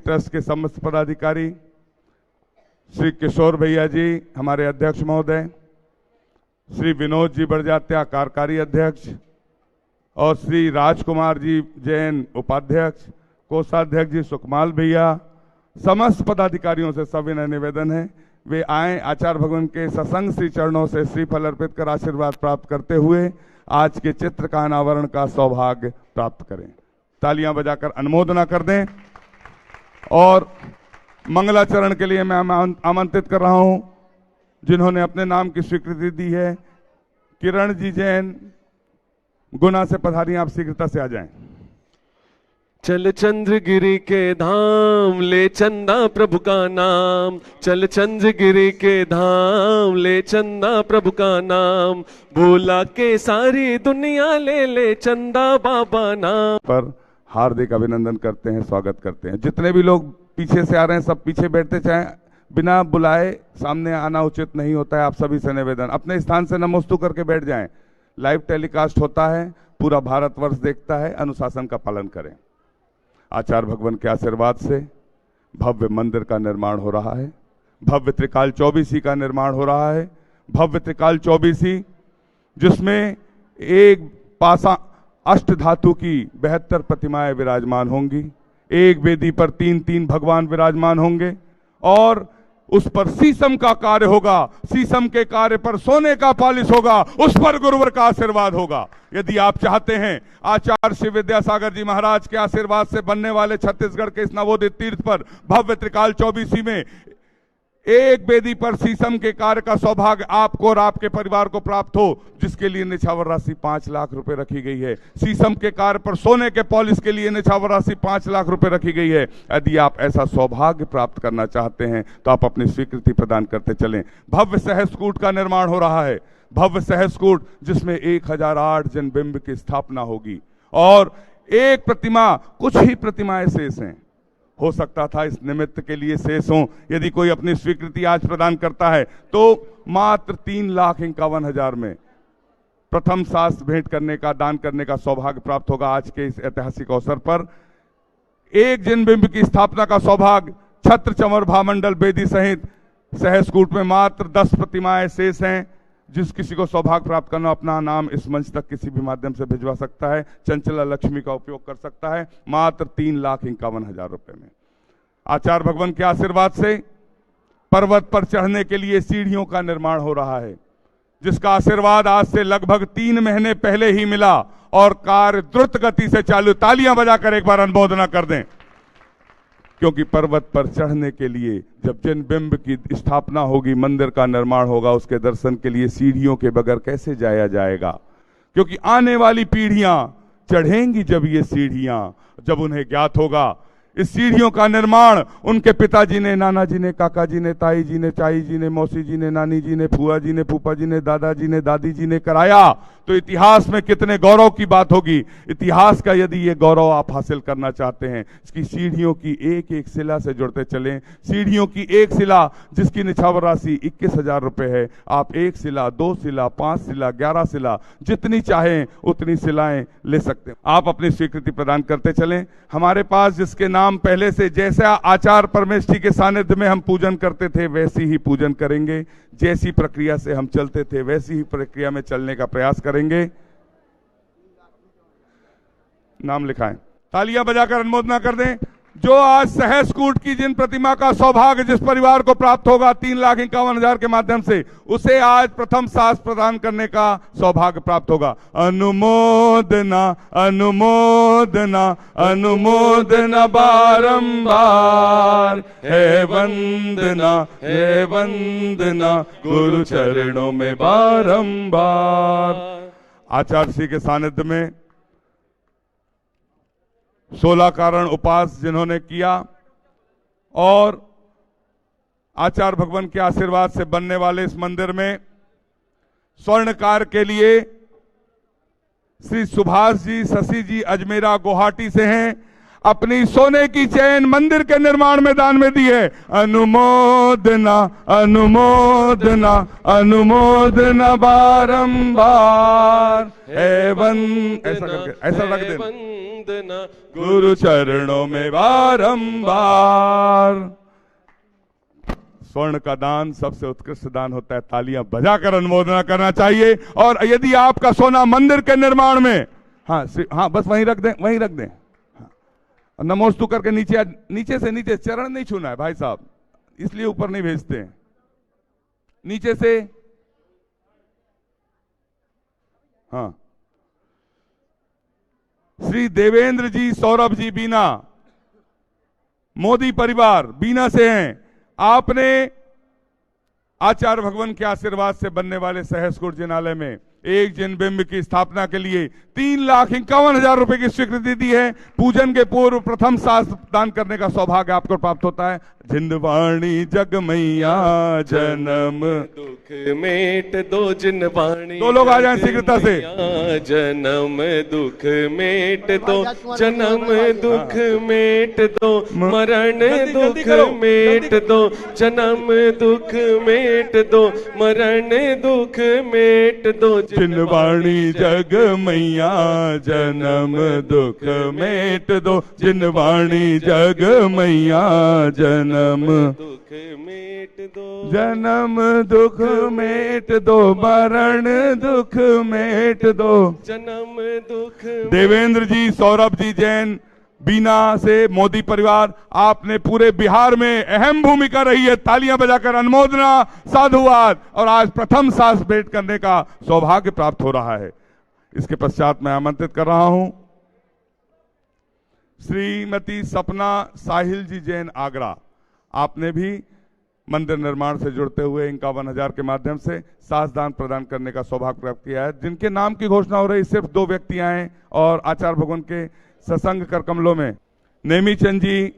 Trust के समस्त पदाधिकारी, श्री किशोर भैया जी हमारे अध्यक्ष महोदय, श्री विनोद जी बड़जात्या कार्यकारी अध्यक्ष और श्री राजकुमार जी जैन उपाध्यक्ष, कोषाध्यक्ष जी सुकमाल भैया, समस्त पदाधिकारियों से सविनय निवेदन है वे आए आचार्य भगवान के सत्संग श्री चरणों से श्रीफल अर्पित कर आशीर्वाद प्राप्त करते हुए आज के चित्र का अनावरण का सौभाग्य प्राप्त करें। तालियां बजाकर अनुमोदना कर दें। और मंगलाचरण के लिए मैं आमंत्रित कर रहा हूं जिन्होंने अपने नाम की स्वीकृति दी है। किरण जी जैन गुना से पधारी, आप शीघ्रता से आ जाएं। चल चंद्रगिरी के धाम ले चंदा प्रभु का नाम, चल चंद्रगिरी के धाम ले चंदा प्रभु का नाम, भोला के सारी दुनिया ले ले चंदा बाबा नाम। पर हार्दिक अभिनंदन करते हैं, स्वागत करते हैं। जितने भी लोग पीछे से आ रहे हैं सब पीछे बैठते चाहें, बिना बुलाए सामने आना उचित नहीं होता है। आप सभी से निवेदन, अपने स्थान से नमोस्तु करके बैठ जाएं। लाइव टेलीकास्ट होता है, पूरा भारतवर्ष देखता है, अनुशासन का पालन करें। आचार्य भगवान के आशीर्वाद से भव्य मंदिर का निर्माण हो रहा है, भव्य त्रिकाल चौबीसी का निर्माण हो रहा है। भव्य त्रिकाल चौबीसी जिसमें एक पासा अष्ट धातु की 72 प्रतिमाएं विराजमान होंगी, एक वेदी पर 3-3 भगवान विराजमान होंगे और उस पर शीशम का कार्य होगा, शीशम के कार्य पर सोने का पॉलिश होगा, उस पर गुरुवर का आशीर्वाद होगा। यदि आप चाहते हैं आचार्य श्री विद्यासागर जी महाराज के आशीर्वाद से बनने वाले छत्तीसगढ़ के इस नवोदित तीर्थ पर भव्य त्रिकाल चौबीसी में एक वेदी पर शीशम के कार्य का सौभाग्य आपको और आपके परिवार को प्राप्त हो, जिसके लिए निछावर राशि 5 लाख रुपए रखी गई है। शीशम के कार्य पर सोने के पॉलिश के लिए निछावर राशि 5 लाख रुपए रखी गई है। यदि आप ऐसा सौभाग्य प्राप्त करना चाहते हैं तो आप अपनी स्वीकृति प्रदान करते चलें। भव्य सहस्कूट का निर्माण हो रहा है, भव्य सहस्कूट जिसमें 1008 जनबिंब की स्थापना होगी और एक प्रतिमा, कुछ ही प्रतिमाएं शेष हैं, हो सकता था इस निमित्त के लिए शेष हों। यदि कोई अपनी स्वीकृति आज प्रदान करता है तो मात्र 3,51,000 में प्रथम शास्त्र भेंट करने का, दान करने का सौभाग्य प्राप्त होगा। आज के इस ऐतिहासिक अवसर पर एक जनबिंब की स्थापना का सौभाग्य छत्र चंवर भामंडल बेदी सहित सहस्कूट में मात्र 10 प्रतिमाएं शेष हैं। जिस किसी को सौभाग्य प्राप्त करना, अपना नाम इस मंच तक किसी भी माध्यम से भिजवा सकता है, चंचला लक्ष्मी का उपयोग कर सकता है, मात्र 3,51,000 रुपए में। आचार्य भगवान के आशीर्वाद से पर्वत पर चढ़ने के लिए सीढ़ियों का निर्माण हो रहा है, जिसका आशीर्वाद आज से लगभग 3 महीने पहले ही मिला और कार्य द्रुत गति से चालू। तालियां बजाकर एक बार अनुमोदना कर दें, क्योंकि पर्वत पर चढ़ने के लिए जब जनबिंब की स्थापना होगी, मंदिर का निर्माण होगा, उसके दर्शन के लिए सीढ़ियों के बगैर कैसे जाया जाएगा। क्योंकि आने वाली पीढ़ियां चढ़ेंगी जब ये सीढ़ियां, जब उन्हें ज्ञात होगा इस सीढ़ियों का निर्माण उनके पिताजी ने, नाना जी ने, काका जी ने, ताई जी ने, चाई जी ने, मौसी जी ने, नानी जी ने, फुआ जी ने, फूफा जी ने, दादाजी ने, दादी जी ने कराया, तो इतिहास में कितने गौरव की बात होगी। इतिहास का यदि ये गौरव आप हासिल करना चाहते हैं, इसकी सीढ़ियों की एक एक शिला से जुड़ते चलें। सीढ़ियों की एक शिला जिसकी निछावर राशि 21,000 रुपए है, आप 1 शिला, 2 शिला, 5 शिला, 11 शिला, जितनी चाहें उतनी शिलाएं ले सकते हैं। आप अपनी स्वीकृति प्रदान करते चलें। हमारे पास जिसके नाम पहले से, जैसा आचार्य परमेश जी के सानिध्य में हम पूजन करते थे वैसी ही पूजन करेंगे, जैसी प्रक्रिया से हम चलते थे वैसी ही प्रक्रिया में चलने का प्रयास करेंगे। नाम लिखाएं, तालियां बजाकर अनुमोदना कर दें। जो आज सहस्कूट की जिन प्रतिमा का सौभाग्य जिस परिवार को प्राप्त होगा 3,51,000 के माध्यम से, उसे आज प्रथम शास्त्र प्रदान करने का सौभाग्य प्राप्त होगा। अनुमोदना अनुमोदना अनुमोदना बारंबार, है वंदना गुरु चरणों में बारंबार। आचार्य श्री के सानिध्य में 16 कारण उपास जिन्होंने किया और आचार्य भगवान के आशीर्वाद से बनने वाले इस मंदिर में स्वर्णकार के लिए श्री सुभाष जी, शशि जी अजमेरा गुवाहाटी से हैं। अपनी सोने की चैन मंदिर के निर्माण में दान में दी है। अनुमोदना अनुमोदना अनुमोदना बारंबार है ऐसा करके ऐसा रख देना, गुरु चरणों में बारंबार। स्वर्ण का दान सबसे उत्कृष्ट दान होता है, तालियां बजाकर अनुमोदना करना चाहिए। और यदि आपका सोना मंदिर के निर्माण में, हाँ बस वहीं रख दें, वहीं रख दें। नमोस्तु करके नीचे से नीचे, चरण नहीं छूना है भाई साहब, इसलिए ऊपर नहीं भेजते हैं, नीचे से। हाँ, श्री देवेंद्र जी, सौरभ जी बीना, मोदी परिवार बीना से हैं। आपने आचार्य भगवान के आशीर्वाद से बनने वाले सहस्कुट जिनालय में एक जिन बिंब की स्थापना के लिए 3,51,000 रुपए की स्वीकृति दी है। पूजन के पूर्व प्रथम सास दान करने का सौभाग्य आपको प्राप्त होता है। जिनवाणी जग मैया जन्म दुख मेट दो, जिनवाणी दो लोग आ जाएं शीघ्रता से। जन्म दुख मेट दो, जन्म दुख मेट दो, मरण दुख मेट दो, जन्म दुख मेट दो, मरण दुख मेट दो। जिनवाणी जग मैया जन्म दुख मेट दो, जिनवाणी जग मैया जन्म दुख मेट दो, जन्म दुख मेट दो, मरण दुख मेट दो। जन्म दुख। देवेंद्र जी, सौरभ जी जैन बीना से, मोदी परिवार, आपने पूरे बिहार में अहम भूमिका रही है। तालियां बजाकर अनुमोदना, साधुवाद। और आज प्रथम सास भेंट करने का सौभाग्य प्राप्त हो रहा है। इसके पश्चात मैं आमंत्रित कर रहा हूं श्रीमती सपना साहिल जी जैन आगरा। आपने भी मंदिर निर्माण से जुड़ते हुए 51,000 के माध्यम से सास दान प्रदान करने का सौभाग्य प्राप्त किया है। जिनके नाम की घोषणा हो रही, सिर्फ 2 व्यक्ति आए और आचार्य भगवान के सत्संग कर कमलों में नेमीचंद जी,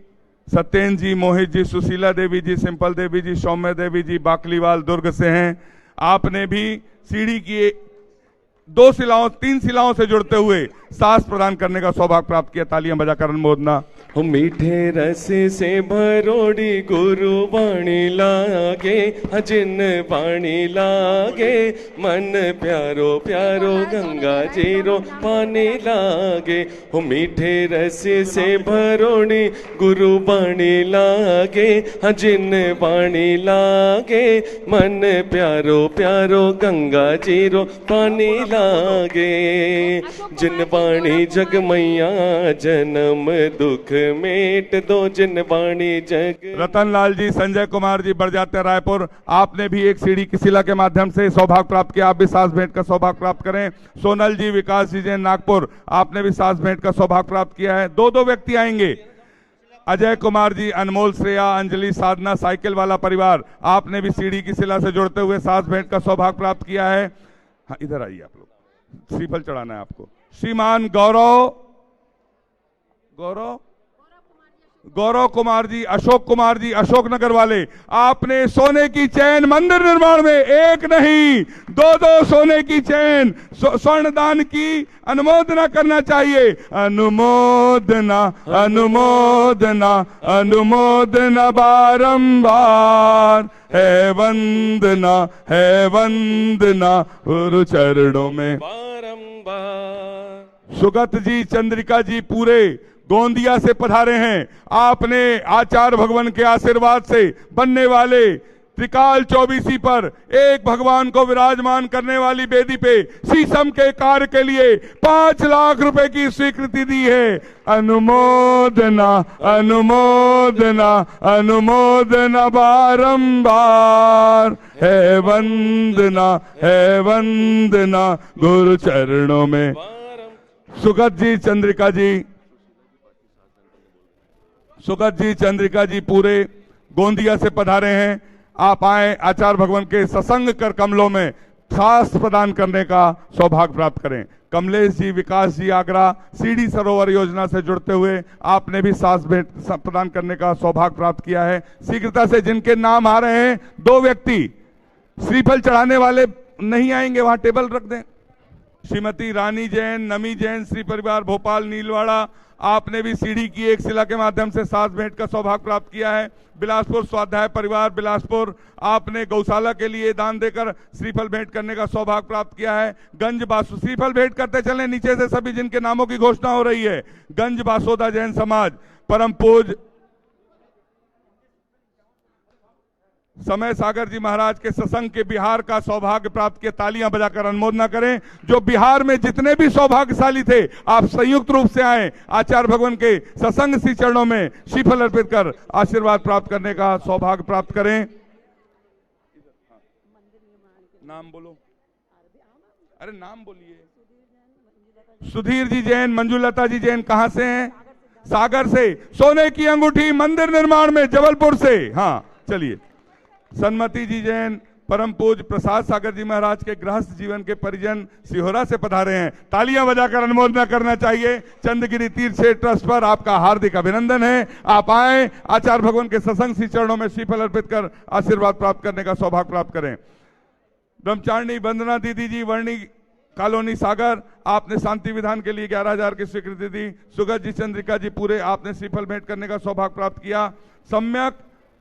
सत्येंद्र जी, मोहित जी, सुशीला देवी जी, सिंपल देवी जी, सौम्य देवी जी बाकलीवाल दुर्ग से हैं। आपने भी सीढ़ी की 2 शिलाओं 3 शिलाओं से जुड़ते हुए सास प्रदान करने का सौभाग्य प्राप्त किया। तालियां बजाकर अनुमोदना। मीठे रस से भरोड़ी गुरु वाणी लागे, जिन वाणी लागे, मन प्यारो प्यारो गंगा जीरो पानी लागे। हो मीठे रस से भरोड़ी गुरु वाणी लागे, जिन वाणी लागे, मन प्यारो प्यारो गंगा जीरो पानी लागे। जिन वाणी जग मैया जन्म दुख मेट दो, जिन वाणी जग। रतनलाल जी, संजय कुमार जी बड़जात्या रायपुर, आपने भी एक सीढ़ी की शिला के माध्यम से सौभाग्य प्राप्त किया। आप भी सास भेंट का सौभाग्य प्राप्त करें। सोनल जी, विकास जी जैन नागपुर, आपने भी सास भेंट का सौभाग्य प्राप्त किया है। 2 व्यक्ति आएंगे। अजय कुमार जी, अनमोल, श्रेया, अंजलि, साधना, साइकिल वाला परिवार, आपने भी सीढ़ी की शिला से जुड़ते हुए सास भेंट का सौभाग्य प्राप्त किया है। हाँ, इधर आइए आप लोग, श्रीफल चढ़ाना है आपको। श्रीमान गौरव कुमार जी, अशोक नगर वाले, आपने सोने की चैन मंदिर निर्माण में 1 नहीं 2 सोने की चैन स्वर्ण दान की अनुमोदना करना चाहिए। अनुमोदना अनुमोदना अनुमोदना बारंबार है वंदना गुरु चरणों में बारंबार। सुगत जी, चंद्रिका जी पूरे गोंदिया से पधारे हैं। आपने आचार्य भगवान के आशीर्वाद से बनने वाले त्रिकाल चौबीसी पर एक भगवान को विराजमान करने वाली वेदी पे शीशम के कार्य के लिए 5 लाख रुपए की स्वीकृति दी है। अनुमोदना अनुमोदना अनुमोदना बारंबार है वंदना गुरु चरणों में। सुगत जी, चंद्रिका जी पूरे गोंदिया से पधारे हैं। आप आए, आचार्य भगवान के सत्संग कर कमलों में खास प्रदान करने का सौभाग्य प्राप्त करें। कमलेश जी, विकास जी आगरा, सीढ़ी सरोवर योजना से जुड़ते हुए आपने भी सास भेंट प्रदान करने का सौभाग्य प्राप्त किया है। शीघ्रता से जिनके नाम आ रहे हैं, 2 व्यक्ति श्रीफल चढ़ाने वाले नहीं आएंगे, वहां टेबल रख दें। श्रीमती रानी जैन, नमी जैन, श्री परिवार भोपाल नीलवाड़ा, आपने भी सीढ़ी की एक शिला के माध्यम से सास भेंट का सौभाग्य प्राप्त किया है। बिलासपुर स्वाध्याय परिवार बिलासपुर, आपने गौशाला के लिए दान देकर श्रीफल भेंट करने का सौभाग्य प्राप्त किया है। गंज बासु, श्रीफल भेंट करते चले नीचे से सभी जिनके नामों की घोषणा हो रही है। गंज बासोदा जैन समाज, परम पूज्य समय सागर जी महाराज के सत्संग के बिहार का सौभाग्य प्राप्त किया। तालियां बजाकर अनुमोदना करें। जो बिहार में जितने भी सौभाग्यशाली थे, आप संयुक्त रूप से आए, आचार्य भगवान के सत्संग श्री चरणों में श्रीफल अर्पित कर आशीर्वाद प्राप्त करने का सौभाग्य प्राप्त करें। नाम बोलो, अरे नाम बोलिए। सुधीर जी जैन, मंजुलता जी जैन, कहां से हैं? सागर से। सोने की अंगूठी मंदिर निर्माण में जबलपुर से। हाँ चलिए। सन्मति जी जैन, परम पूज्य प्रसाद सागर जी महाराज के गृहस्थ जीवन के परिजन सिहोरा से पधारे हैं। तालियां बजाकर अनुमोदना करना चाहिए। चंद्रगिरी तीर्थ क्षेत्र ट्रस्ट पर आपका हार्दिक अभिनंदन है। आप आए, आचार्य भगवान के सत्संग श्री चरणों में श्रीफल अर्पित कर आशीर्वाद प्राप्त करने का सौभाग्य प्राप्त करें। ब्रह्मचारिणी वंदना दीदी जी, वर्णी कॉलोनी सागर, आपने शांति विधान के लिए 11,000 की स्वीकृति दी। सुगत जी, चंद्रिका जी पूरे, आपने श्रीफल भेंट करने का सौभाग्य प्राप्त किया। सम्यक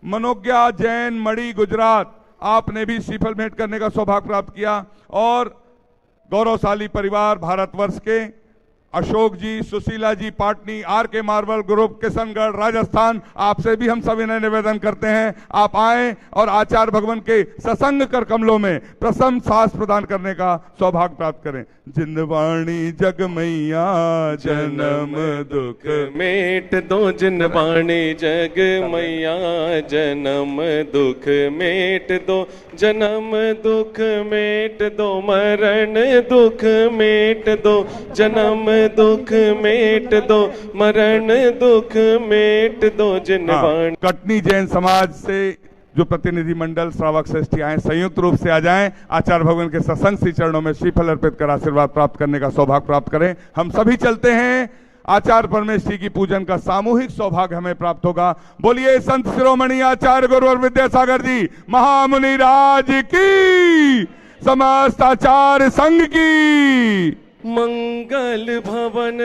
मनोज्ञा जैन, मणि गुजरात, आपने भी श्रीफल भेंट करने का सौभाग्य प्राप्त किया। और गौरवशाली परिवार भारतवर्ष के अशोक जी, सुशीला जी पाटनी, आर के मार्बल ग्रुप, किशनगढ़, राजस्थान, आपसे भी हम सभी ने निवेदन करते हैं आप आए और आचार्य भगवान के सत्संग कर कमलों में प्रसन्न सांस प्रदान करने का सौभाग्य प्राप्त करें। जिनवाणी जग मैया जन्म दुख मेट दो, जिनवाणी जग मैया जन्म दुख मेट दो, जन्म दुख मेट दो, मरण दुख मेट दो, जन्म दुख मेट दो, मरण दुख मेट दो, जिनवाणी। कटनी जैन समाज से जो प्रतिनिधि मंडल श्रावक श्रेष्ठी आए, संयुक्त रूप से आ जाएं, आचार्य भगवान के सत्संग श्री चरणों में श्रीफल अर्पित कर आशीर्वाद प्राप्त करने का सौभाग्य प्राप्त करें। हम सभी चलते हैं, आचार्य परमेश्वरी की पूजन का सामूहिक सौभाग्य हमें प्राप्त होगा। बोलिए संत शिरोमणि आचार्य गुरुवर विद्यासागर जी महामुनि राज की, समस्त आचार्य संघ की। मंगल भवन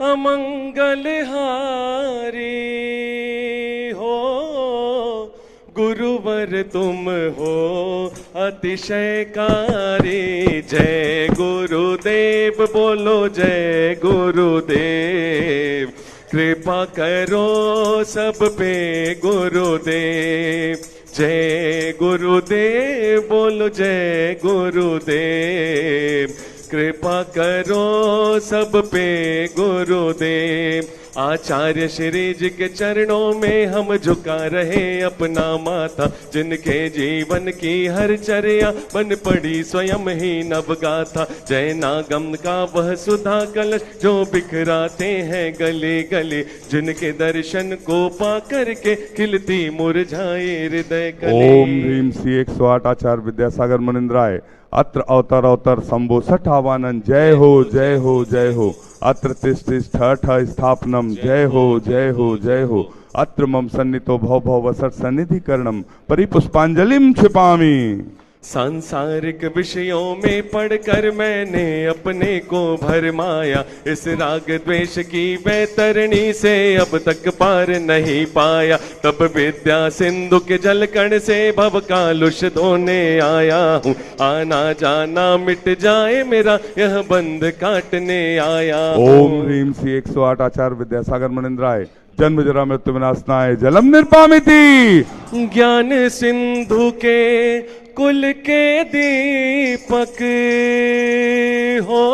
अमंगल हारी हो, गुरुवर तुम हो अतिशयकारी। जय गुरुदेव बोलो, जय गुरुदेव, कृपा करो सब पे गुरुदेव। जय गुरुदेव बोलो, जय गुरुदेव, कृपा करो सब पे गुरुदेव। आचार्य श्री जी के चरणों में हम झुका रहे अपना माथा, जिनके जीवन की हर चर्या बन पड़ी स्वयं ही नवगाथा। जय नागम का वह सुधा कलश जो बिखराते हैं गले गले, जिनके दर्शन को पा करके खिलती मुरझाए हृदय कले। ओम ह्रीम श्री 108 आचार्य विद्यासागर मुनिंद्राय। अत्र अवतर अवतर शंभो सठ आवानन। जय हो जय हो जय हो। अत्र तिष्ठ ठठ स्थापनम। जय हो जय हो जय हो। अत्र मम सन्नितो भव भव वसट सन्निधि करणम परिपुष्पांजलिम क्षिपामि। सांसारिक विषयों में पढ़कर मैंने अपने को भरमाया, इस राग द्वेष की वैतरणी से अब तक पार नहीं पाया। तब विद्या सिंधु के जलकण से भव कालुष धोने आया हूँ, आना जाना मिट जाए मेरा यह बंध काटने आया। ओम ह्रीम श्री 108 आचार्य विद्यासागर मुनिंद्राय। जन्म जरा मृत्यु विनाशनाय जलम निर्पामिति। ज्ञान सिंधु के कुल के दीपक हो,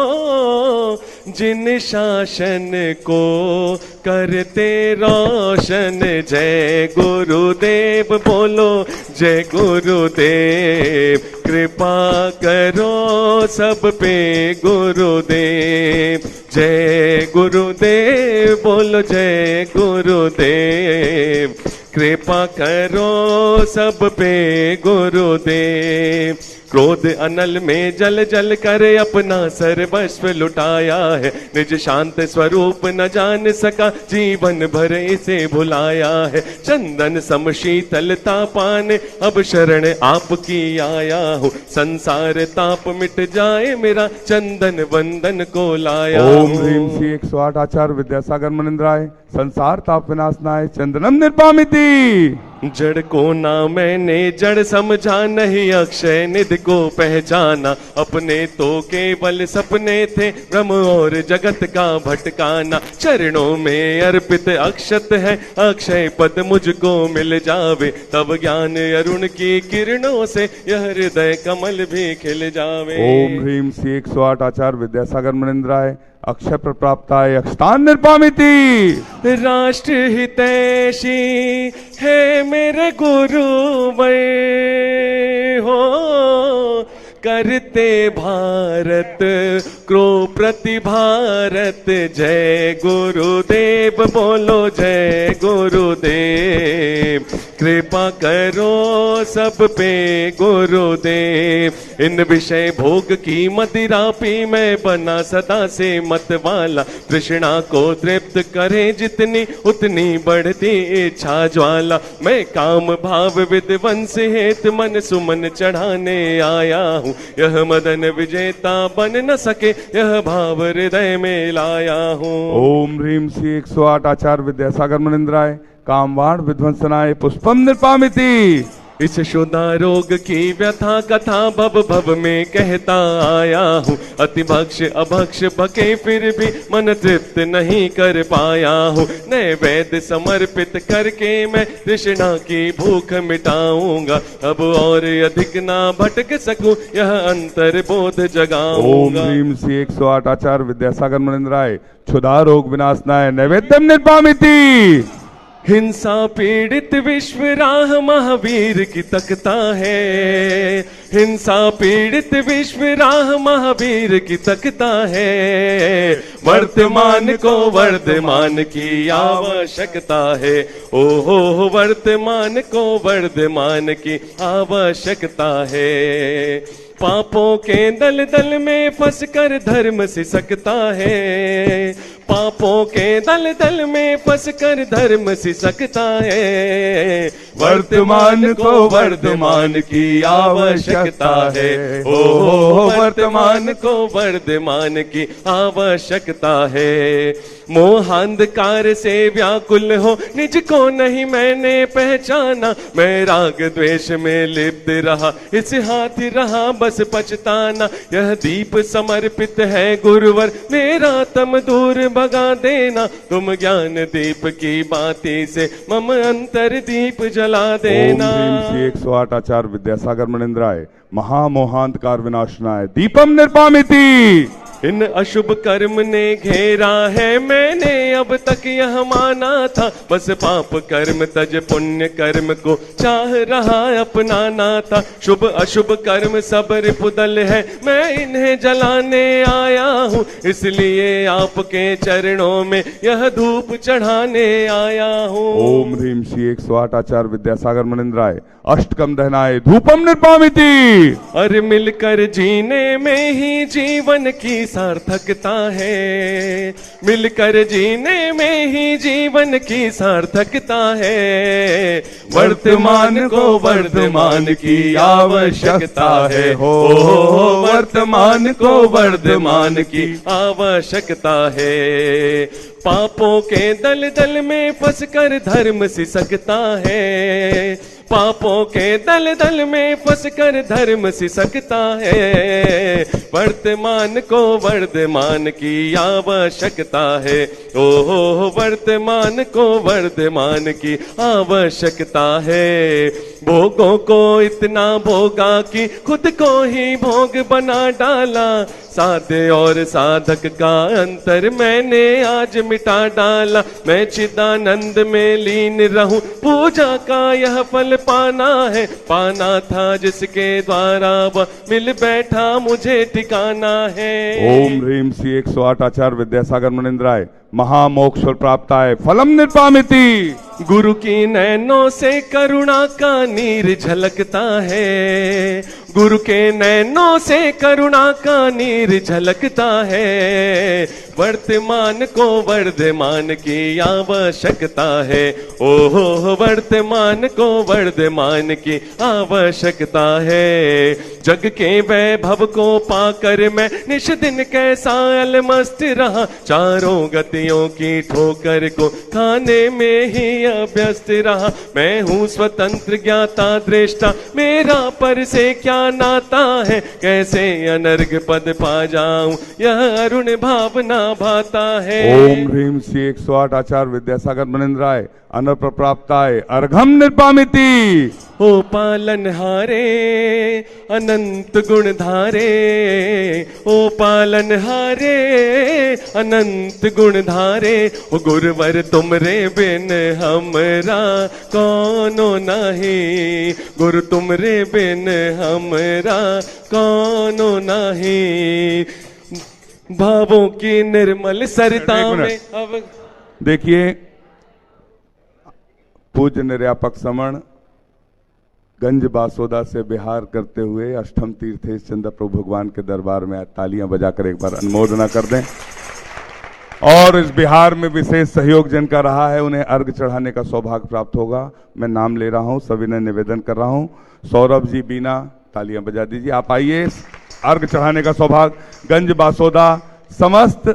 जिन शासन को करते रोशन। जय गुरुदेव बोलो, जय गुरुदेव, कृपा करो सब पे गुरुदेव। जय गुरुदेव बोलो, जय गुरुदेव, कृपा करो सब पे गुरुदेव। क्रोध अनल में जल जल करे अपना सर्वस्व लुटाया है। निज शांत स्वरूप न जान सका, जीवन भर इसे भुलाया है। चंदन सम शीतलता पाने अब शरण आपकी आया हूँ। संसार ताप मिट जाए मेरा, चंदन वंदन को लाया ओम हूँ। ह्रीम श्री 108 आचार्य विद्यासागर मुनिंद्राय। संसार ताप विनाशनाय चंदनम निर्पामिति। जड़ को ना मैंने जड़ समझा, नहीं अक्षय निधि को पहचाना। अपने तो केवल सपने थे, भ्रम और जगत का भटकाना। चरणों में अर्पित अक्षत है, अक्षय पद मुझको मिल जावे। तब ज्ञान अरुण की किरणों से यह हृदय कमल भी खिल जावे। ओम ह्रीम श्री 108 आचार्य विद्यासागर मुनिंद्राय। अक्षय प्रप्राप्ताय अक्षतान निर्पामिति। राष्ट्र हितैषी है मेरे गुरुवर हो, करते भारत क्रो प्रति भारत। जय गुरुदेव बोलो जय गुरुदेव। कृपा करो सब पे गुरुदेव। इन विषय भोग की मदिरा पी मैं बना सदा से मत वाला। तृष्णा को तृप्त करे जितनी, उतनी बढ़ती इच्छा ज्वाला। मैं काम भाव विध्वंस हेत मन सुमन चढ़ाने आया हूँ। यह मदन विजेता बन न सके, यह भाव हृदय में लाया हूँ। ओम ह्रीम श्री 108 आचार्य विद्यासागर मुनिंद्राय। कामवाण विध्वंसनाय पुष्पम निर्पामिति। इस शुदा रोग की व्यथा कथा भव भव में कहता आया हूँ। अति भक्ष अभक्ष बके फिर भी मन तृप्त नहीं कर पाया हूँ। नए वैद्य समर्पित करके मैं तृष्णा की भूख मिटाऊंगा। अब और अधिक ना भटक सकूं, यह अंतर बोध जगाऊंगा। ओम ह्रीम श्री 108 आचार्य विद्यासागर मुनिंद्राय। क्षुधा रोग विनाशनाय नैवेद्यम निर्पामिति। हिंसा पीड़ित विश्व राह महावीर की तकता है। हिंसा पीड़ित विश्व राह महावीर की तकता है। वर्तमान को वर्धमान की आवश्यकता है। ओहो वर्तमान को वर्धमान की आवश्यकता है। पापों के दल दल में फंसकर धर्म सिसकता है। पापों के दल दल में फंसकर धर्म सिसकता है। वर्तमान को वर्धमान की आवश्यकता है। ओ वर्तमान को वर्धमान की आवश्यकता है। मोहांधकार से व्याकुल हो निज को नहीं मैंने पहचाना। मैं राग द्वेष में लिप्त रहा, इस हाथ रहा बस पछताना। यह दीप समर्पित है गुरुवर, मेरा तम दूर भगा देना। तुम ज्ञान दीप की बाती से मम अंतर दीप जला देना। ओम ह्रीम श्री 108 आचार्य विद्यासागर मुनिंद्राय। महामोहांधकार विनाशनाय दीपम निर्पामिति। इन अशुभ कर्म ने घेरा है, मैंने अब तक यह माना था। बस पाप कर्म तज पुण्य कर्म को चाह रहा अपनाना था। शुभ अशुभ कर्म सब रिपुदल है, मैं इन्हें जलाने आया हूँ। इसलिए आपके चरणों में यह धूप चढ़ाने आया हूँ। ओम ह्रीम श्री 108 आचार्य विद्यासागर मुनिंद्राय। अष्टकम दहनाय धूपम निर्पामिति। अरे मिलकर जीने में ही जीवन की सार्थकता है। मिलकर जीने में ही जीवन की सार्थकता है। वर्तमान को वर्धमान की आवश्यकता है। हो वर्तमान को वर्धमान की आवश्यकता है। पापों के दल दल में फंसकर धर्म सिसकता है। पापों के दल दल में फंसकर धर्म सिसकता है। वर्तमान को वर्धमान की आवश्यकता है। ओहो वर्तमान को वर्धमान की आवश्यकता है। भोगों को इतना भोगा कि खुद को ही भोग बना डाला। साध्य और साधक का अंतर मैंने आज मिटा डाला। मैं चिदानंद में लीन रहूं, पूजा का यह फल पाना है। पाना था जिसके द्वारा वह मिल बैठा, मुझे ठिकाना है। ओम ह्रीम श्री 108 आचार्य विद्यासागर मुनिंद्राय। महामोक्ष प्राप्ताय फलम निर्पामिति। गुरु की नैनों से करुणा का नीर झलकता है, गुरु के नैनों से करुणा का नीर झलकता है। वर्तमान को वर्धमान की आवश्यकता है, ओहो वर्तमान को वर्धमान की आवश्यकता है। जग के वैभव को पाकर मैं निश दिन कैसा अलमस्त रहा, चारों गतियों की ठोकर को खाने में ही अभ्यस्त रहा। मैं हूँ स्वतंत्र ज्ञाता दृष्टा, मेरा पर से क्या नाता है, कैसे अनर्घ पद पा जाऊं यह अरुण भावना भाता है। ओम ह्रीम श्री 108 आचार्य विद्यासागर मनिंद्राय अनर्प प्राप्ताय अर्घम निर्पामिति। हो पालनहारे अनंत गुण धारे, ओ पालनहारे अनंत गुण धारे। ओ गुरुवर तुमरे बिन हमरा कौनो नहीं, गुरु तुमरे बिन हमरा कौनो नहीं। भावों की निर्मल सरिता में अब देखिए, पूज्य निर्यापक समण गंज बासोदा से बिहार करते हुए अष्टम तीर्थेश चंद्र प्रभु भगवान के दरबार में तालियां बजाकर एक बार अनुमोदना कर दें। और इस बिहार में विशेष सहयोग जिनका रहा है उन्हें अर्घ चढ़ाने का सौभाग्य प्राप्त होगा। मैं नाम ले रहा हूं, सविनय निवेदन कर रहा हूं। सौरभ जी, बीना, तालियां बजा दीजिए। आप आइए, अर्घ चढ़ाने का सौभाग्य गंज बासोदा समस्त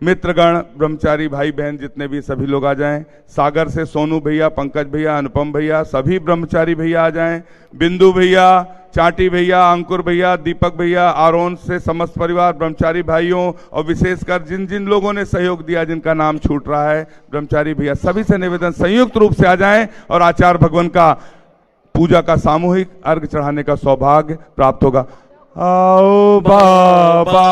मित्रगण, ब्रह्मचारी भाई बहन जितने भी सभी लोग आ जाएं। सागर से सोनू भैया, पंकज भैया, अनुपम भैया, सभी ब्रह्मचारी भैया आ जाएं। बिंदु भैया, चाटी भैया, अंकुर भैया, दीपक भैया, आरोन से समस्त परिवार, ब्रह्मचारी भाइयों और विशेषकर जिन जिन लोगों ने सहयोग दिया, जिनका नाम छूट रहा है, ब्रह्मचारी भैया, सभी से निवेदन संयुक्त रूप से आ जाएं और आचार्य भगवान का पूजा का सामूहिक अर्घ चढ़ाने का सौभाग्य प्राप्त होगा। आओ बाबा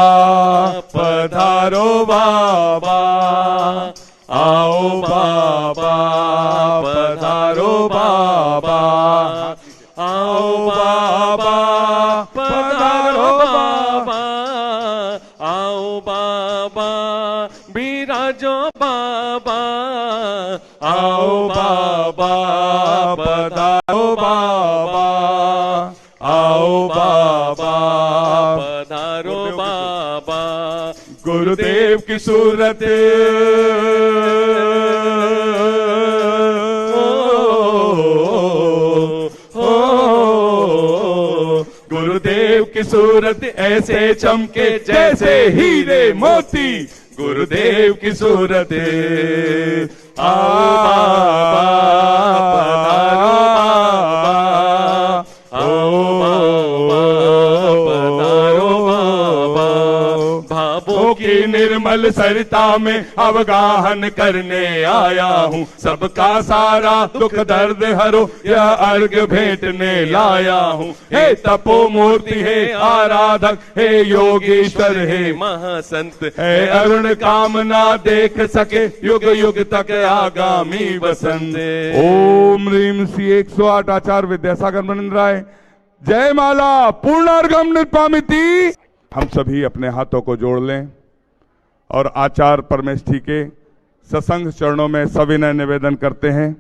पधारो बाबा, आओ बाबा पधारो बाबा, आओ बाबा पधारो बाबा, आओ बाबा बिराजो बाबा, आओ बाबा पधारो बाबा, आओ बाबा पधारो बाबा। गुरुदेव की सूरत गुरुदेव की सूरत ऐसे चमके जैसे हीरे मोती, गुरुदेव की सूरत आओ बाबा पधारो बाबा, आओ की निर्मल सरिता में अवगाहन करने आया हूँ। सबका सारा दुख दर्द हरो यह अर्घ भेंटने लाया हूँ। हे तपो मूर्ति, हे आराधक, हे योगीश्वर, हे महासंत, हे अरुण कामना देख सके युग युग तक आगामी वसंत। ओम ह्रीम श्री 108 आचार्य विद्यासागर मनिंद्राय जय माला पूर्णार्घम निर्पामिति। हम सभी अपने हाथों को जोड़ लें और आचार्य परमेष्ठी के सत्संग चरणों में सविनय निवेदन करते हैं।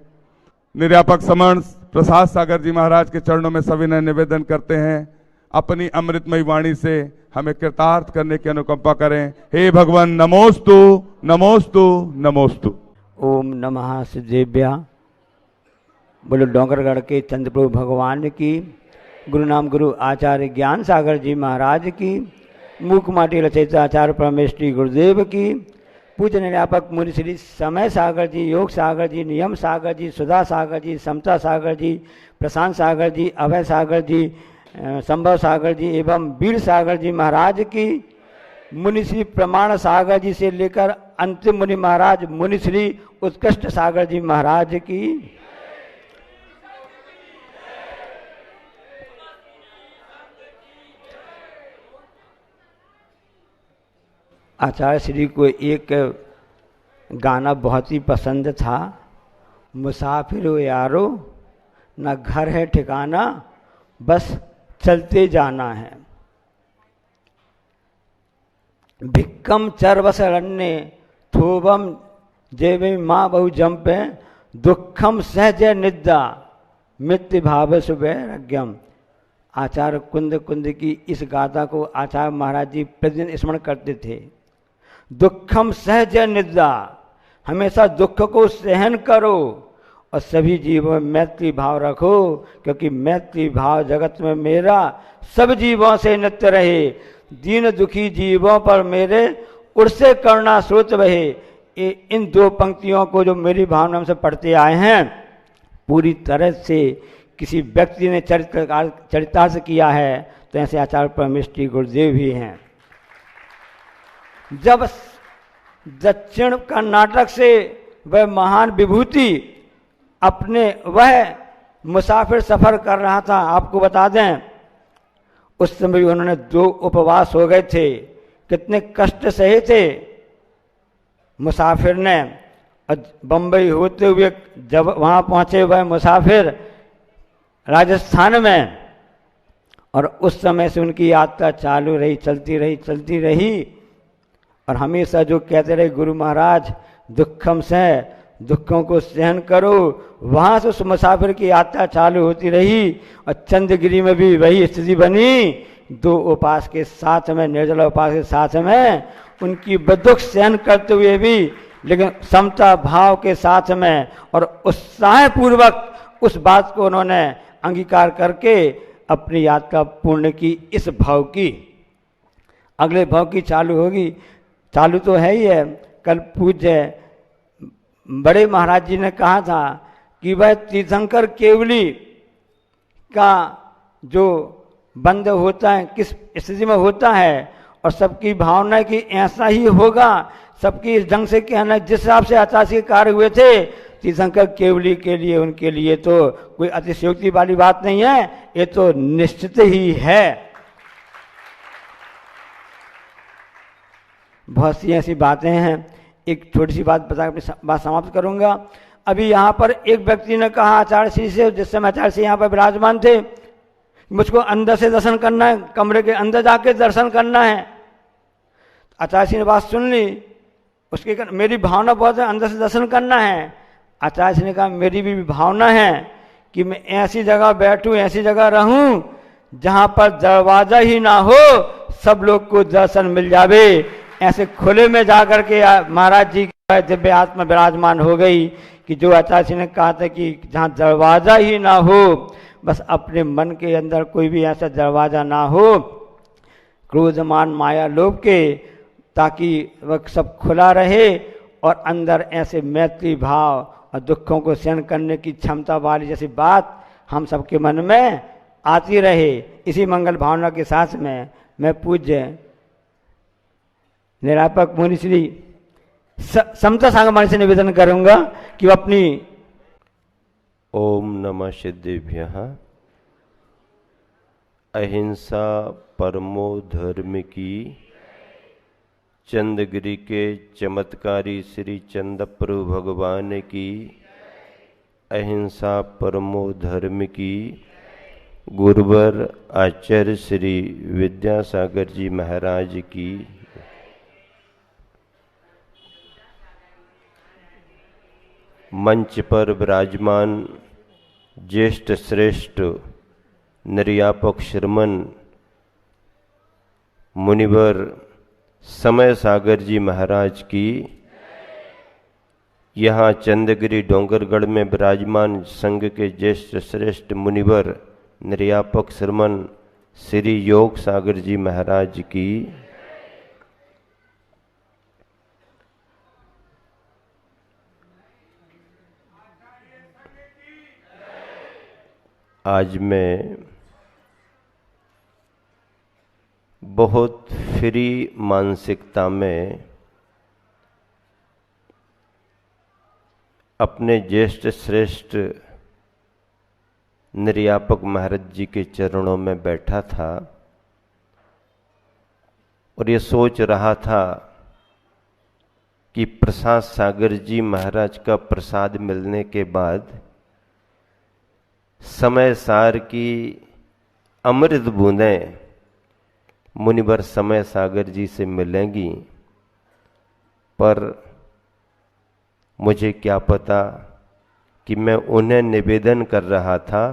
निर्यापक समण प्रसाद सागर जी महाराज के चरणों में सविनय निवेदन करते हैं, अपनी अमृतमयी वाणी से हमें कृतार्थ करने की अनुकंपा करें। हे भगवान नमोस्तु नमोस्तु नमोस्तु। ओम नमः सिद्धेभ्या। बोलो डोंगरगढ़ के चंद्रप्रभु भगवान की, गुरु नाम गुरु आचार्य ज्ञान सागर जी महाराज की, मूक माटी रचयिता आचार्य परमेष्ठी गुरुदेव की, पूज्य निर्यापक मुनि श्री समय सागर जी, योग सागर जी, नियम सागर जी, सुधा सागर जी, समता सागर जी, प्रशांत सागर जी, अभय सागर जी, संभव सागर जी एवं वीर सागर जी महाराज की, मुनि श्री प्रमाण सागर जी से लेकर अंतिम मुनि महाराज मुनि श्री उत्कृष्ट सागर जी महाराज की, आचार्य श्री को एक गाना बहुत ही पसंद था, मुसाफिर हो यारो न घर है ठिकाना बस चलते जाना है। भिक्कम चरवस रन्ने थोबम जेबे माँ बहु जंपे दुखम सहज निद्रा मित्य भाव सुवैराग्यम। आचार्य कुंद कुंद की इस गाथा को आचार्य महाराज जी प्रतिदिन स्मरण करते थे। दुखम सहज निद्रा, हमेशा दुख को सहन करो और सभी जीवों में मैत्री भाव रखो, क्योंकि मैत्री भाव जगत में मेरा सब जीवों से नित्य रहे। दीन दुखी जीवों पर मेरे उड़से करुणा स्रोत बहे। इन दो पंक्तियों को जो मेरी भावना से पढ़ते आए हैं, पूरी तरह से किसी व्यक्ति ने चरितार्थ किया है तो ऐसे आचार्य परमेष्ठी गुरुदेव ही हैं। जब दक्षिण कर्नाटक से वह महान विभूति अपने वह मुसाफिर सफर कर रहा था, आपको बता दें उस समय उन्होंने 2 उपवास हो गए थे। कितने कष्ट सहे थे मुसाफिर ने। बम्बई होते हुए जब वहाँ पहुँचे वह मुसाफिर राजस्थान में, और उस समय से उनकी यात्रा चालू रही, चलती रही। और हमेशा जो कहते रहे गुरु महाराज, दुखम से दुखों को सहन करो। वहाँ से उस मुसाफिर की यात्रा चालू होती रही और चंद्रगिरी में भी वही स्थिति बनी। 2 उपास के साथ में, निर्जला उपास के साथ में उनकी दुख सहन करते हुए भी, लेकिन समता भाव के साथ में और उत्साह पूर्वक उस बात को उन्होंने अंगीकार करके अपनी यात्रा पूर्ण की। इस भाव की अगले भाव की चालू होगी, चालू तो है ही है। कल पूज्य बड़े महाराज जी ने कहा था कि वह तीर्थंकर केवली का जो बंद होता है किस स्थिति में होता है, और सबकी भावना की ऐसा ही होगा, सबकी इस ढंग से कहना जिस हिसाब से आचार्य के कार्य हुए थे तीर्थंकर केवली के लिए, उनके लिए तो कोई अतिशयोक्ति वाली बात नहीं है, ये तो निश्चित ही है। बहुत सी ऐसी बातें हैं। एक छोटी सी बात बता अपनी बात समाप्त करूंगा। अभी यहाँ पर एक व्यक्ति ने कहा आचार्य श्री से, जिस समय आचार्य श्री यहाँ पर विराजमान थे, मुझको अंदर से दर्शन करना है, कमरे के अंदर जाके दर्शन करना है। आचार्य श्री ने बात सुन ली, उसके मेरी भावना बहुत है, अंदर से दर्शन करना है। आचार्य श्री ने कहा मेरी भी भावना है कि मैं ऐसी जगह बैठूं, ऐसी जगह रहूं जहां पर दरवाजा ही ना हो, सब लोग को दर्शन मिल जावे। ऐसे खुले में जाकर के महाराज जी की दिव्य आत्मा विराजमान हो गई कि जो आचार्य श्री ने कहा था कि जहाँ दरवाजा ही ना हो, बस अपने मन के अंदर कोई भी ऐसा दरवाजा ना हो क्रोधमान माया लोभ के, ताकि वह सब खुला रहे और अंदर ऐसे मैत्री भाव और दुखों को सहन करने की क्षमता वाली जैसी बात हम सबके मन में आती रहे। इसी मंगल भावना के साथ में मैं पूज्य निरापक मुनि श्री समता सागरवाणी से निवेदन करूंगा कि वो अपनी ओम नमः सिद्धेभ्यः। अहिंसा परमो धर्म की चंदगिरी के चमत्कारी श्री चंद्रप्रभु भगवान की, अहिंसा परमो धर्म की, गुरुवर आचार्य श्री विद्यासागर जी महाराज की, मंच पर विराजमान ज्येष्ठ श्रेष्ठ निर्यापक श्रमण मुनिवर समय सागर जी महाराज की, यहाँ चंद्रगिरी डोंगरगढ़ में विराजमान संघ के ज्येष्ठ श्रेष्ठ मुनिवर निर्यापक श्रमण श्री योग सागर जी महाराज की, आज मैं बहुत फ्री मानसिकता में अपने ज्येष्ठ श्रेष्ठ निर्यापक महाराज जी के चरणों में बैठा था और ये सोच रहा था कि प्रसाद सागर जी महाराज का प्रसाद मिलने के बाद समय सार की अमृत बूंदें मुनिवर समय सागर जी से मिलेंगी, पर मुझे क्या पता कि मैं उन्हें निवेदन कर रहा था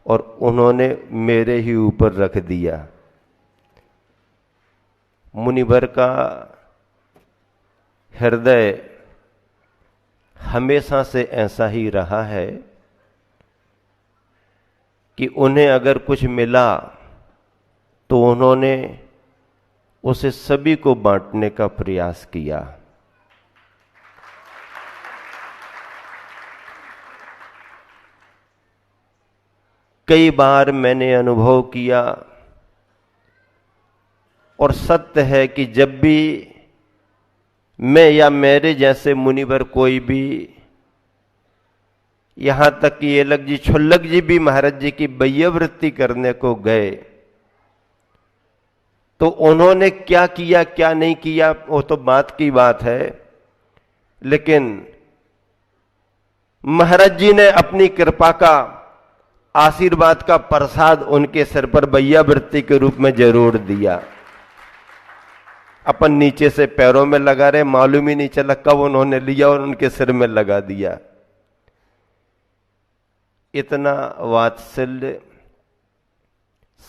और उन्होंने मेरे ही ऊपर रख दिया। मुनिवर का हृदय हमेशा से ऐसा ही रहा है कि उन्हें अगर कुछ मिला तो उन्होंने उसे सभी को बांटने का प्रयास किया। कई बार मैंने अनुभव किया और सत्य है कि जब भी मैं या मेरे जैसे मुनिवर कोई भी, यहां तक कि ये लग जी छुल्लक जी भी महाराज जी की वैयावृत्ति करने को गए तो उन्होंने क्या किया क्या नहीं किया वो तो बात की बात है, लेकिन महाराज जी ने अपनी कृपा का आशीर्वाद का प्रसाद उनके सिर पर वैयावृत्ति के रूप में जरूर दिया। अपन नीचे से पैरों में लगा रहे, मालूम ही नहीं चला कब उन्होंने लिया और उनके सिर में लगा दिया। इतना वात्सल्य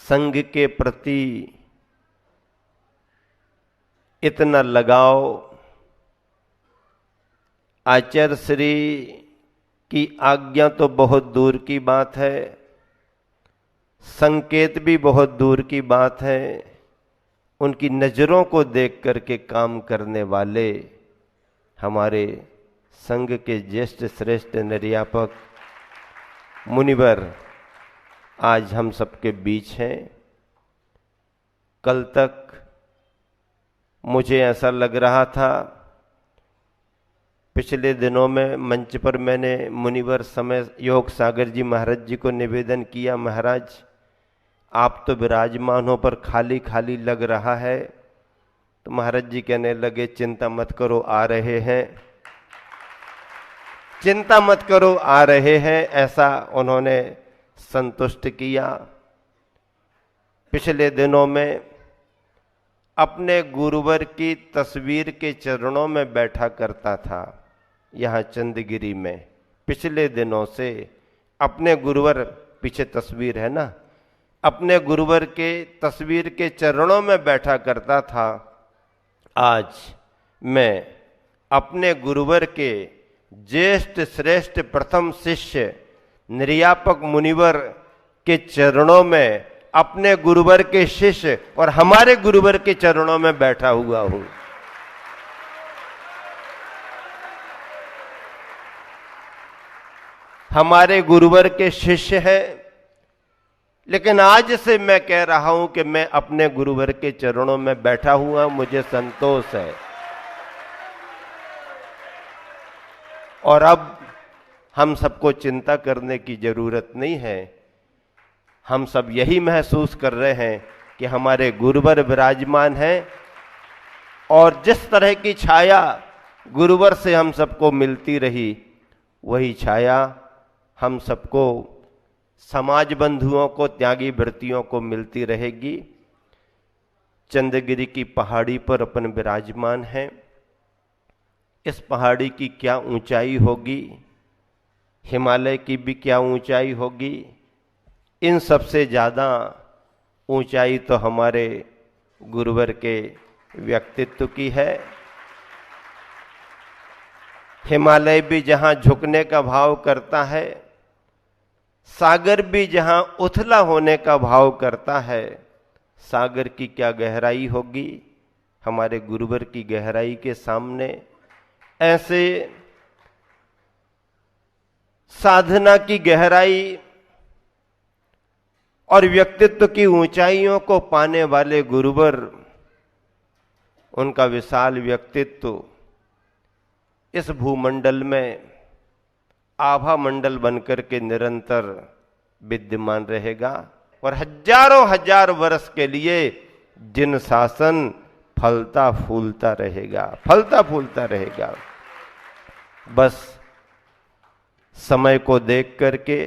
संघ के प्रति, इतना लगाव आचार्य श्री की आज्ञा तो बहुत दूर की बात है, संकेत भी बहुत दूर की बात है। उनकी नजरों को देख करके काम करने वाले हमारे संघ के ज्येष्ठ श्रेष्ठ निर्यापक मुनिवर आज हम सबके बीच हैं। कल तक मुझे ऐसा लग रहा था, पिछले दिनों में मंच पर मैंने मुनिवर समय योग सागर जी महाराज जी को निवेदन किया, महाराज आप तो विराजमान हो पर खाली खाली लग रहा है। तो महाराज जी कहने लगे चिंता मत करो आ रहे हैं, चिंता मत करो आ रहे हैं, ऐसा उन्होंने संतुष्ट किया। पिछले दिनों में अपने गुरुवर की तस्वीर के चरणों में बैठा करता था यहाँ चंदगिरी में। पिछले दिनों से अपने गुरुवर, पीछे तस्वीर है ना, अपने गुरुवर के तस्वीर के चरणों में बैठा करता था। आज मैं अपने गुरुवर के ज्येष्ठ श्रेष्ठ प्रथम शिष्य निर्यापक मुनिवर के चरणों में, अपने गुरुवर के शिष्य और हमारे गुरुवर के चरणों में बैठा हुआ हूं। हमारे गुरुवर के शिष्य हैं, लेकिन आज से मैं कह रहा हूं कि मैं अपने गुरुवर के चरणों में बैठा हुआ, मुझे संतोष है। और अब हम सबको चिंता करने की जरूरत नहीं है। हम सब यही महसूस कर रहे हैं कि हमारे गुरुवर विराजमान हैं और जिस तरह की छाया गुरुवर से हम सबको मिलती रही, वही छाया हम सबको, समाज बंधुओं को, त्यागी वृत्तियों को मिलती रहेगी। चंद्रगिरी की पहाड़ी पर अपन विराजमान हैं। इस पहाड़ी की क्या ऊंचाई होगी, हिमालय की भी क्या ऊंचाई होगी, इन सबसे ज़्यादा ऊंचाई तो हमारे गुरुवर के व्यक्तित्व की है। हिमालय भी जहां झुकने का भाव करता है, सागर भी जहां उथला होने का भाव करता है, सागर की क्या गहराई होगी हमारे गुरुवर की गहराई के सामने। ऐसे साधना की गहराई और व्यक्तित्व की ऊंचाइयों को पाने वाले गुरुवर, उनका विशाल व्यक्तित्व इस भूमंडल में आभा मंडल बनकर के निरंतर विद्यमान रहेगा और हजारों हजार वर्ष के लिए जिन शासन फलता फूलता रहेगा, फलता फूलता रहेगा। बस समय को देख करके,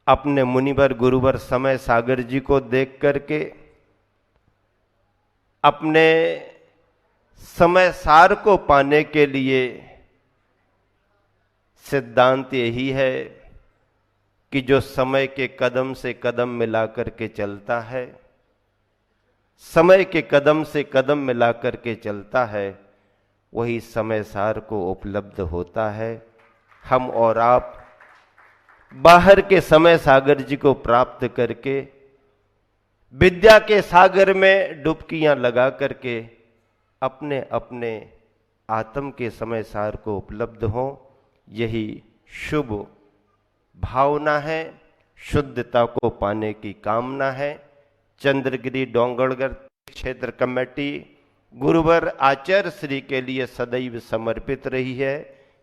अपने मुनिवर गुरुवर समय सागर जी को देख करके, अपने समय सार को पाने के लिए सिद्धांत यही है कि जो समय के कदम से कदम मिलाकर के चलता है, समय के कदम से कदम मिलाकर के चलता है, वही समय सार को उपलब्ध होता है। हम और आप बाहर के समय सागर जी को प्राप्त करके विद्या के सागर में डुबकियां लगा करके अपने अपने आत्म के समय सार को उपलब्ध हो, यही शुभ भावना है, शुद्धता को पाने की कामना है। चंद्रगिरी डोंगरगढ़ क्षेत्र कमेटी गुरुवर आचार्य श्री के लिए सदैव समर्पित रही है,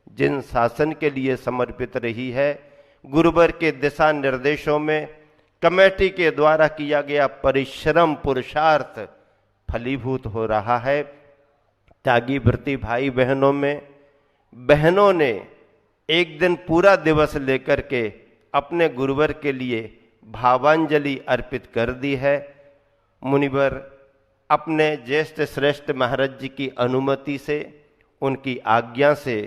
जिन शासन के लिए समर्पित रही है। गुरुवर के दिशा निर्देशों में कमेटी के द्वारा किया गया परिश्रम पुरुषार्थ फलीभूत हो रहा है। त्यागी व्रती भाई बहनों में बहनों ने एक दिन पूरा दिवस लेकर के अपने गुरुवर के लिए भावांजलि अर्पित कर दी है। मुनिवर अपने ज्येष्ठ श्रेष्ठ महाराज जी की अनुमति से, उनकी आज्ञा से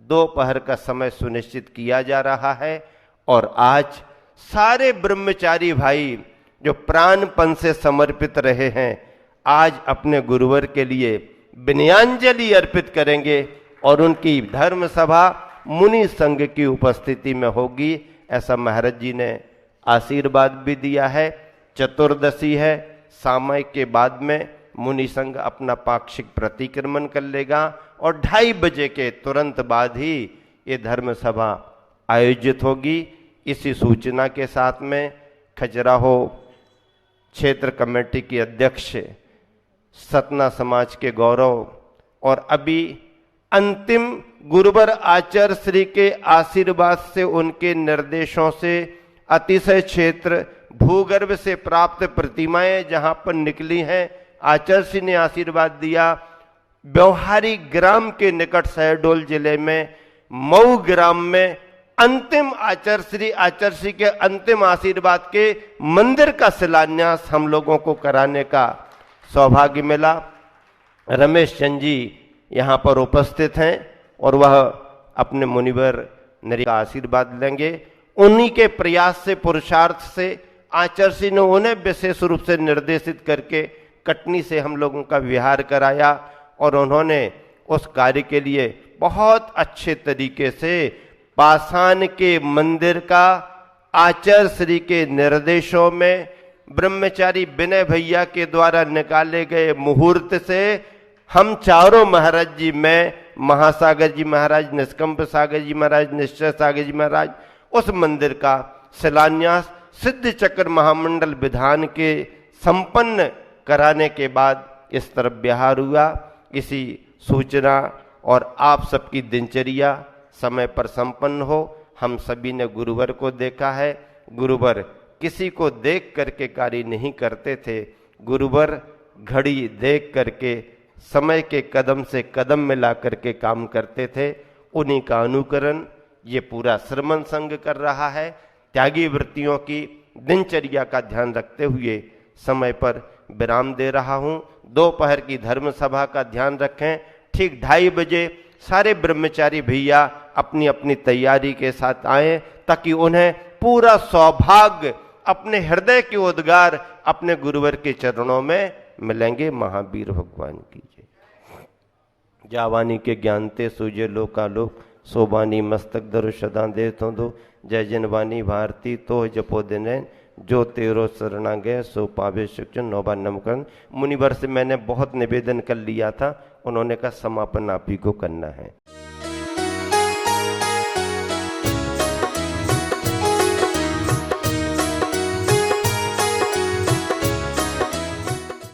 दोपहर का समय सुनिश्चित किया जा रहा है और आज सारे ब्रह्मचारी भाई जो प्राणपन से समर्पित रहे हैं, आज अपने गुरुवर के लिए विनयाञ्जलि अर्पित करेंगे और उनकी धर्म सभा मुनि संघ की उपस्थिति में होगी। ऐसा महाराज जी ने आशीर्वाद भी दिया है। चतुर्दशी है, सामय के बाद में मुनि संघ अपना पाक्षिक प्रतिक्रमण कर लेगा और 2:30 बजे के तुरंत बाद ही ये धर्म सभा आयोजित होगी। इसी सूचना के साथ में खजुराहो क्षेत्र कमेटी की अध्यक्ष, सतना समाज के गौरव और अभी अंतिम गुरुवर आचार्य श्री के आशीर्वाद से, उनके निर्देशों से अतिशय क्षेत्र भूगर्भ से प्राप्त प्रतिमाएं जहां पर निकली हैं, आचार्य श्री ने आशीर्वाद दिया। व्यवहारी ग्राम के निकट शहडोल जिले में मऊ ग्राम में अंतिम आचार्य श्री के अंतिम आशीर्वाद के मंदिर का शिलान्यास हम लोगों को कराने का सौभाग्य मिला। रमेश चंद जी यहाँ पर उपस्थित हैं और वह अपने मुनिवर नरी का आशीर्वाद लेंगे। उन्हीं के प्रयास से, पुरुषार्थ से आचार्य श्री ने उन्हें विशेष रूप से निर्देशित करके कटनी से हम लोगों का विहार कराया और उन्होंने उस कार्य के लिए बहुत अच्छे तरीके से पाषाण के मंदिर का आचार्य श्री के निर्देशों में ब्रह्मचारी विनय भैया के द्वारा निकाले गए मुहूर्त से हम चारों महाराज जी, मैं महासागर जी महाराज, निष्कंप सागर जी महाराज, निश्चय सागर जी महाराज, उस मंदिर का शिलान्यास सिद्ध चक्र महामंडल विधान के संपन्न कराने के बाद इस तरफ बिहार हुआ। इसी सूचना और आप सबकी दिनचर्या समय पर संपन्न हो। हम सभी ने गुरुवर को देखा है। गुरुवर किसी को देख करके कार्य नहीं करते थे। गुरुवर घड़ी देख करके समय के कदम से कदम मिला करके काम करते थे। उन्हीं का अनुकरण ये पूरा श्रमण संघ कर रहा है। त्यागी वृत्तियों की दिनचर्या का ध्यान रखते हुए समय पर विराम दे रहा हूँ। दोपहर की धर्म सभा का ध्यान रखें। ठीक 2:30 बजे सारे ब्रह्मचारी भैया अपनी अपनी तैयारी के साथ आए ताकि उन्हें पूरा सौभाग्य, अपने हृदय के उद्गार अपने गुरुवर के चरणों में मिलेंगे। महावीर भगवान की जय। जावानी के ज्ञानते सूजे लोकालोक, सोबानी मस्तक धरो सदा दे तो दो। जय जनवानी भारती तो जपो दिन, जो तेरो शरणा गए सो पावे शिक्षण। 9 बार नमकरण। मुनिवर से मैंने बहुत निवेदन कर लिया था, उन्होंने कहा समापन आप ही को करना है।